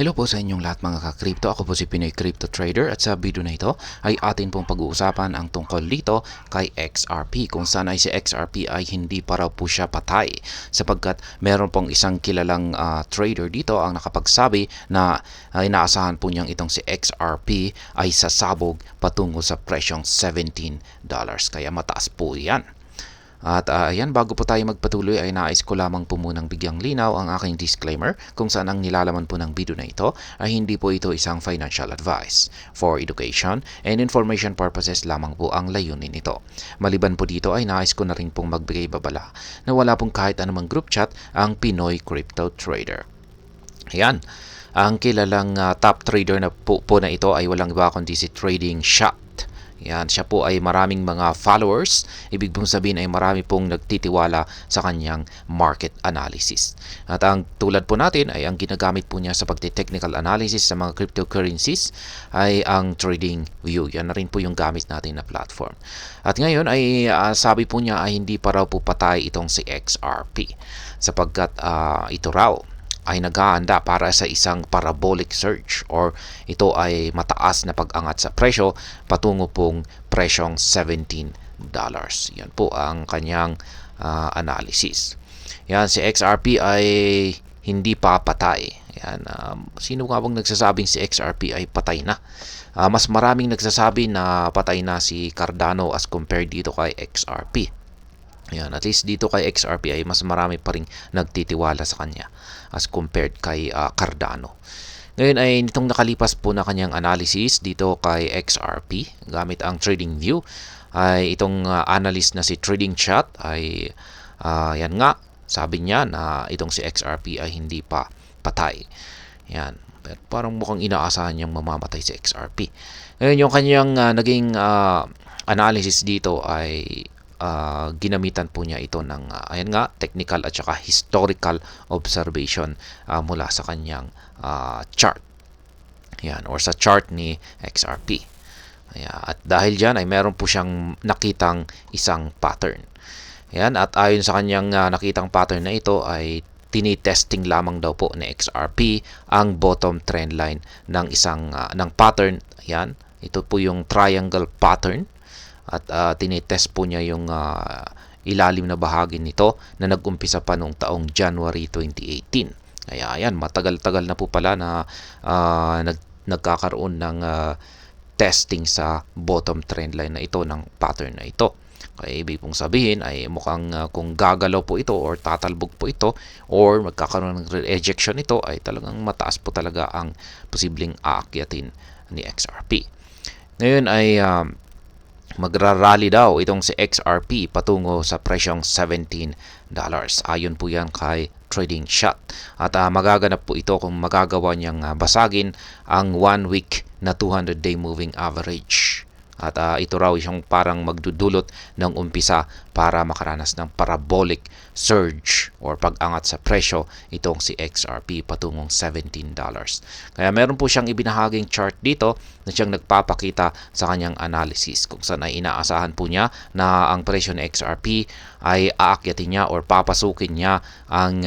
Hello po sa inyong lahat mga ka-crypto. Ako po si Pinoy Crypto Trader at sa video na ito ay atin pong pag-uusapan ang tungkol dito kay XRP, kung saan ay si XRP ay hindi pa raw po siya patay sapagkat meron pong isang kilalang trader dito ang nakapagsabi na inaasahan po niyang itong si XRP ay sasabog patungo sa presyong $17. Kaya mataas po yan. At ayan, bago po tayo magpatuloy ay nais ko lamang po munang bigyang linaw ang aking disclaimer kung saan ang nilalaman po ng video na ito ay hindi po ito isang financial advice. For education and information purposes lamang po ang layunin nito. Maliban po dito ay nais ko na rin pong magbigay babala na wala pong kahit anumang group chat ang Pinoy Crypto Trader. Ayan, ang kilalang top trader na po na ito ay walang iba kundi si Trading Shot. Yan, siya po ay maraming mga followers. Ibig pong sabihin ay marami pong nagtitiwala sa kanyang market analysis. At ang tulad po natin ay ang ginagamit po niya sa pagte-technical analysis sa mga cryptocurrencies ay ang Trading View. Yan na rin po yung gamit natin na platform. At ngayon ay sabi po niya ay hindi pa raw po patay itong si XRP sapagkat ito raw ay naghahanda para sa isang parabolic surge or ito ay mataas na pag-angat sa presyo patungo pong presyong $17. Yan po ang kanyang analysis. Yan, si XRP ay hindi pa patay. Yan, sino nga bang nagsasabing si XRP ay patay na? Mas maraming nagsasabi na patay na si Cardano as compared dito kay XRP. Yan, at least dito kay XRP ay mas marami pa rin nagtitiwala sa kanya as compared kay Cardano. Ngayon ay nitong nakalipas po na kanyang analysis dito kay XRP gamit ang Trading View ay itong analyst na si Trading Chat ay yan nga, sabi niya na itong si XRP ay hindi pa patay. Yan, pero parang mukhang inaasahan niyang mamamatay si XRP. Ngayon yung kanyang naging analysis dito ay ginamitan po niya ito ng ayan nga, technical at saka historical observation mula sa kanyang chart. Yan, or sa chart ni XRP. Ayan, at dahil dyan ay meron po siyang nakitang isang pattern. Yan, at ayon sa kanyang nakitang pattern na ito ay tinitesting lamang daw po ni XRP ang bottom trend line ng isang ng pattern. Yan, ito po yung triangle pattern. At tinitest po niya yung ilalim na bahagi nito na nag-umpisa pa noong taong January 2018. Kaya ayan, matagal-tagal na po pala na nagkakaroon ng testing sa bottom trend line na ito ng pattern na ito. Kaya ibig pong sabihin ay mukhang kung gagalaw po ito or tatalbog po ito or magkakaroon ng ejection ito ay talagang mataas po talaga ang posibleng aakyatin ni XRP. Ngayon ay magrarally daw itong si XRP patungo sa presyong $17. Ayon po yan kay Trading Shot. At magaganap po ito kung magagawa niyang basagin ang 1 week na 200-day moving average. At ito raw yung parang magdudulot ng umpisa para makaranas ng parabolic surge or pag-angat sa presyo itong si XRP patungong $17. Kaya meron po siyang ibinahaging chart dito na siyang nagpapakita sa kanyang analysis kung saan ay inaasahan po niya na ang presyo ng XRP ay aakyatin niya or papasukin niya ang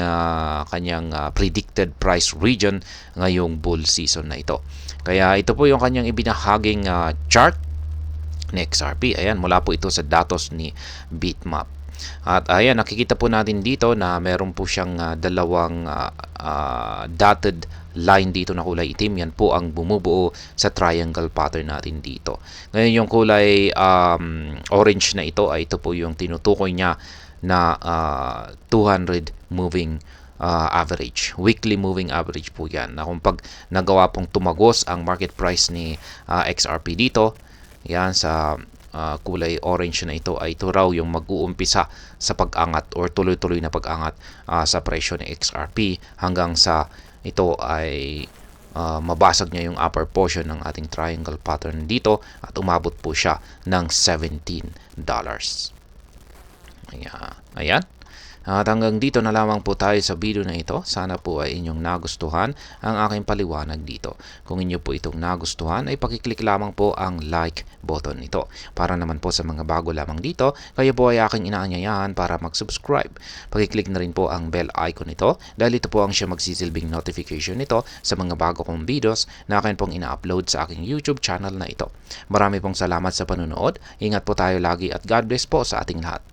kanyang predicted price region ngayong bull season na ito. Kaya ito po yung kanyang ibinahaging chart ni XRP. Ayan, mula po ito sa datos ni Bitmap. At ayan, nakikita po natin dito na meron po siyang dalawang dotted line dito na kulay itim. Yan po ang bumubuo sa triangle pattern natin dito. Ngayon yung kulay orange na ito ay ito po yung tinutukoy niya na 200 moving average. Weekly moving average po yan. Na kung pag nagawa pong tumagos ang market price ni XRP dito, yan sa kulay orange na ito ay ito raw yung mag-uumpisa sa pag-angat or tuloy-tuloy na pag-angat sa presyo ng XRP hanggang sa ito ay mabasag niya yung upper portion ng ating triangle pattern dito at umabot po siya ng $17. Ayan. At hanggang dito na lamang po tayo sa video na ito. Sana po ay inyong nagustuhan ang aking paliwanag dito. Kung inyo po itong nagustuhan ay pakiclick lamang po ang like button nito. Para naman po sa mga bago lamang dito, kayo po ay aking inaanyayahan para mag-subscribe. Pakiclick na rin po ang bell icon nito dahil ito po ang siya magsisilbing notification nito sa mga bago kong videos na akin pong ina-upload sa aking YouTube channel na ito. Marami pong salamat sa panunood. Ingat po tayo lagi at God bless po sa ating lahat.